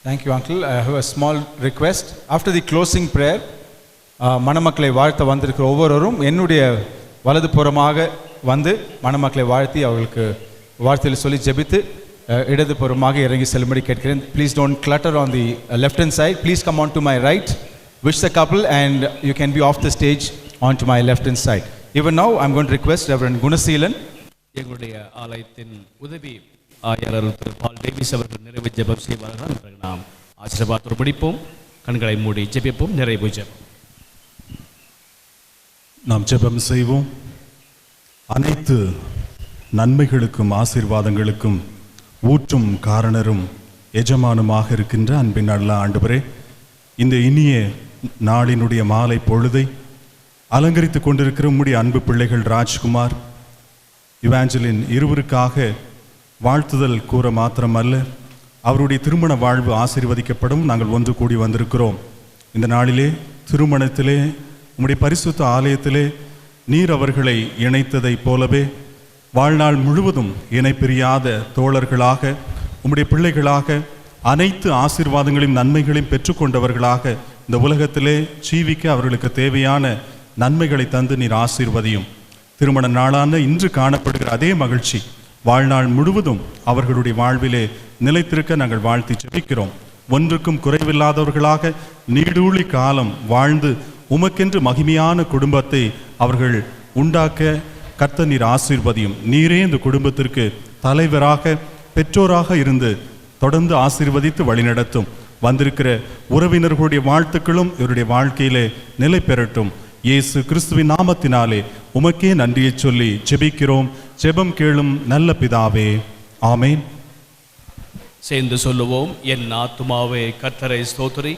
Thank you, Uncle. I have a small request. After the closing prayer, மணமக்களை வாழ்த்த வந்திருக்கிற ஒவ்வொருவரும் என்னுடைய வலது புறமாக வந்து மணமக்களை வாழ்த்தி அவர்களுக்கு வாழ்த்தில் சொல்லி ஜெபித்து இடது புறமாக இறங்கி செல்லும்படி கேட்கிறேன். Please don't clutter on the left hand side. Please come on to my right. Wish the couple and you can be off the stage onto my left hand side. Even now, I'm going to request Reverend Gunaseelan. எங்களுடைய ஆலயத்தின் உதவி ஆயர் திரு பால் Davis அவர்கள் நிறைவு ஜெபம் செய்வார்கள். நாம் ஆசீர்வாதத்தோடு பிடிப்போம், கண்களை மூடி ஜெபிப்போம். நிறைவு ஜெபம். நாம் ஜெபம் செய்வோம். அனைத்து நன்மைகளுக்கும் ஆசீர்வாதங்களுக்கும் ஊற்றும் காரணரும் எஜமானுமாக இருக்கின்ற அன்பின் நல்ல ஆண்டவரே, இந்த இனிய நாளினுடைய மாலை பொழுதை அலங்கரித்து கொண்டிருக்கிற உம்முடைய அன்பு பிள்ளைகள் ராஜ்குமார் இவாஞ்சலின் இருவருக்காக வாழ்த்துதல் கூற மாத்திரமல்ல, அவருடைய திருமண வாழ்வு ஆசீர்வதிக்கப்படும் நாங்கள் ஒன்று கூடி வந்திருக்கிறோம். இந்த நாளிலே திருமணத்திலே உம்முடைய பரிசுத்த ஆலயத்திலே நீர் அவர்களை இணைத்ததைப் போலவே வாழ்நாள் முழுவதும் இணைப்பிரியாத தோழர்களாக உம்முடைய பிள்ளைகளாக அனைத்து ஆசீர்வாதங்களையும் நன்மைகளையும் பெற்றுக்கொண்டவர்களாக இந்த உலகத்திலே ஜீவிக்க அவர்களுக்கு தேவையான நன்மைகளை தந்து நீர் ஆசீர்வதியும். திருமண நாளான இன்று காணப்படுகிற அதே மகிழ்ச்சி வாழ்நாள் முழுவதும் அவர்களுடைய வாழ்விலே நிலைத்திருக்க நாங்கள் வாழ்த்தி ஜெபிக்கிறோம். ஒன்றுக்கும் குறைவில்லாதவர்களாக நீடூழி காலம் வாழ்ந்து உமக்கென்று மகிமையான குடும்பத்தை அவர்கள் உண்டாக்க கர்த்தர் நீர் ஆசீர்வதியும். நீரே இந்த குடும்பத்திற்கு தலைவராக பெற்றோராக இருந்து தொடர்ந்து ஆசீர்வதித்து வழிநடத்தும். வந்திருக்கிற உறவினர்களுடைய வாழ்த்துக்களும் இவருடைய வாழ்க்கையிலே நிலை பெறட்டும். இயேசு கிறிஸ்துவின் நாமத்தினாலே உமக்கே நன்றியை சொல்லி ஜெபிக்கிறோம். ஜெபம் கேளும் நல்ல பிதாவே, ஆமேன். சேர்ந்து சொல்லுவோம். என் ஆத்துமாவே கர்த்தரை ஸ்தோத்திரி,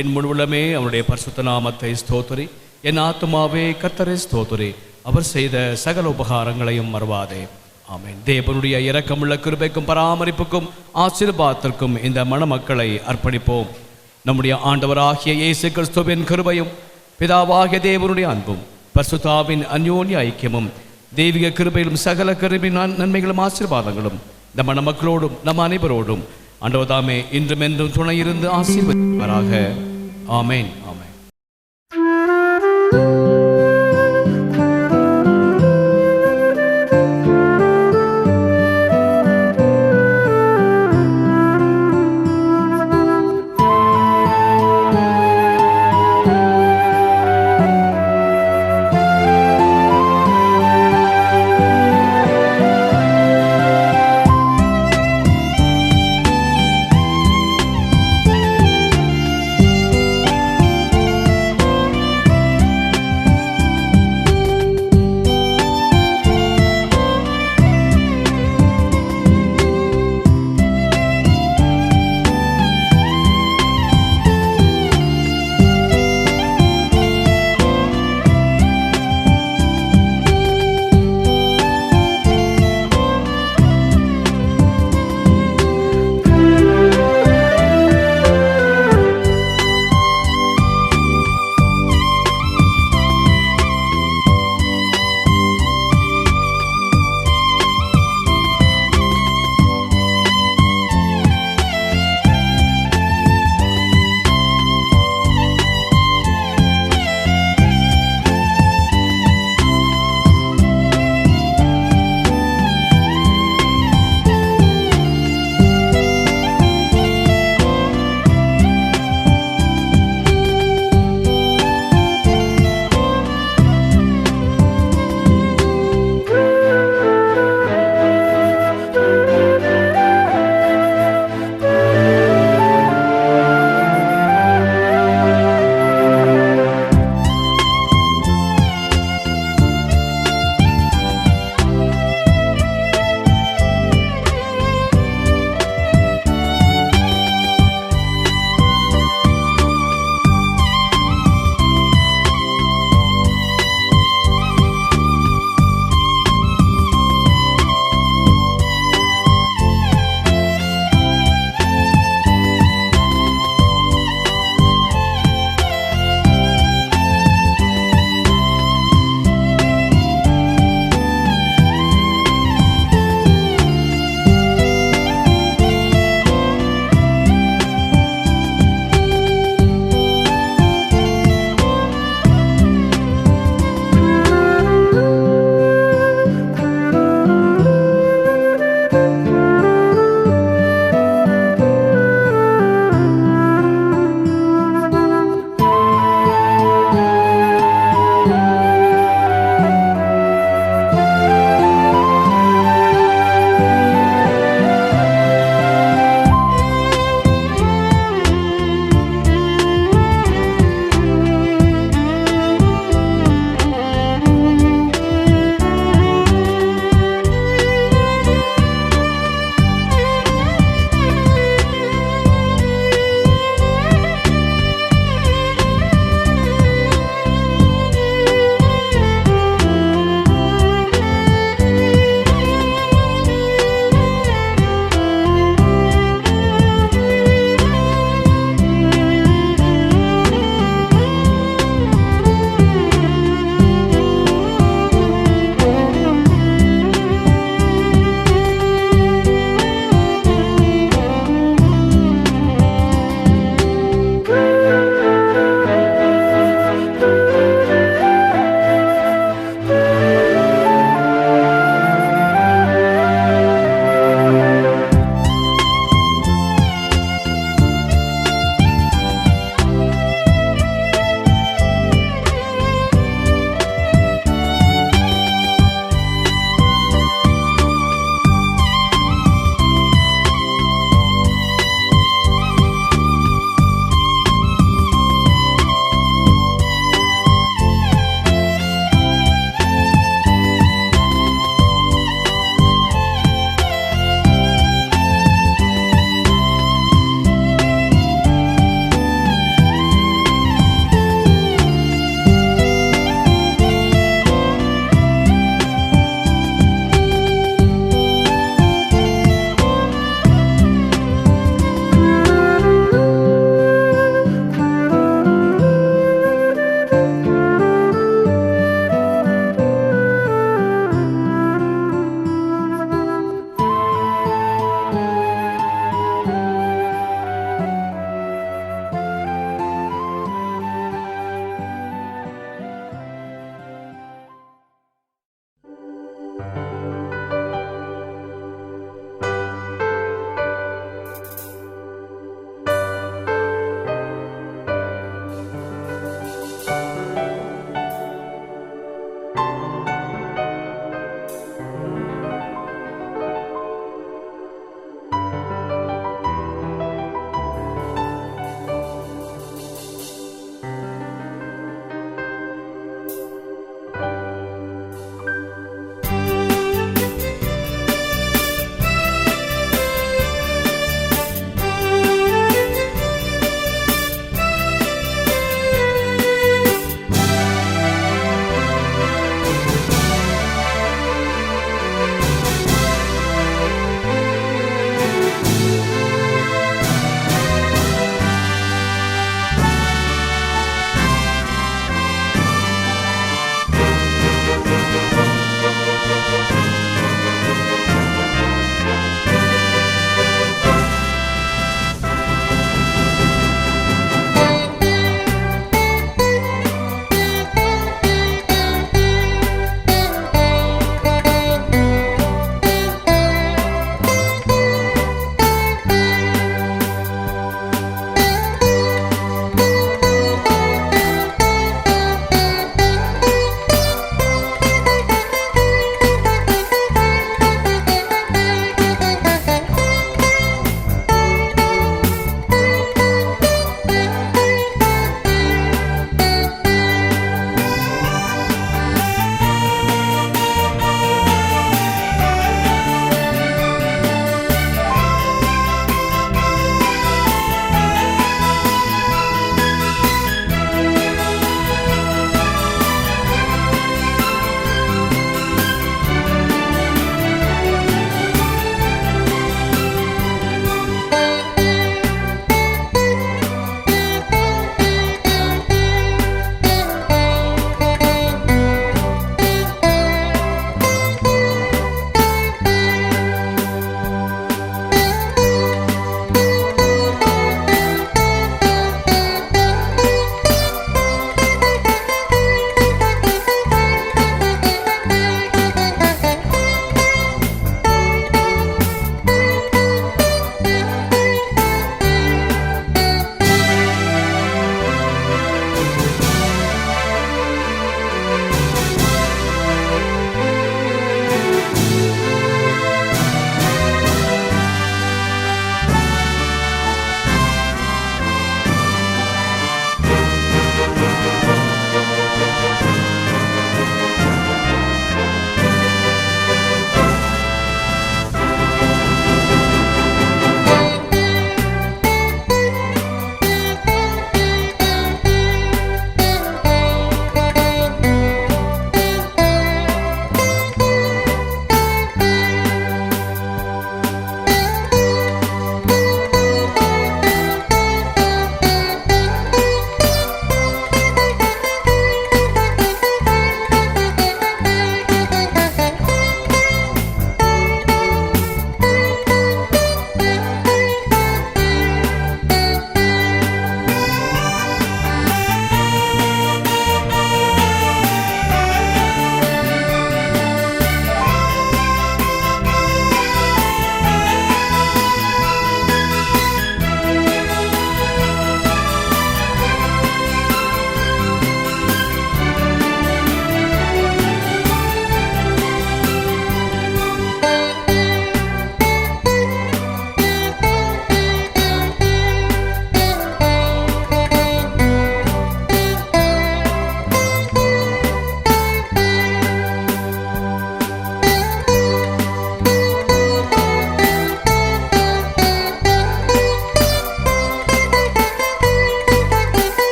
என் முழுவதுமே அவருடைய பரிசுத்த நாமத்தை ஸ்தோத்திரி. என் ஆத்துமாவே கர்த்தரை ஸ்தோத்திரி, அவர் செய்த சகல உபகாரங்களையும் மறவாதே. ஆமேன். தேவனுடைய இரக்கமுள்ள கிருபைக்கும் பராமரிப்புக்கும் ஆசீர்வாதத்திற்கும் இந்த மணமக்களை அர்ப்பணிப்போம். நம்முடைய ஆண்டவராகிய இயேசு கிறிஸ்துவின் கிருபையும் பிதாவாகிய தேவனுடைய அன்பும் பரிசுத்தாவின் அந்யோன்ய ஐக்கியமும் தெய்வீக கிருபையிலும் சகல கிருபையின் நன்மைகளும் ஆசீர்வாதங்களும் இந்த மணமக்களோடும் நம் அனைவரோடும் ஆண்டவர் தாமே இன்றும் என்றும் துணை இருந்து ஆசீர்வதிப்பாராக. ஆமேன்.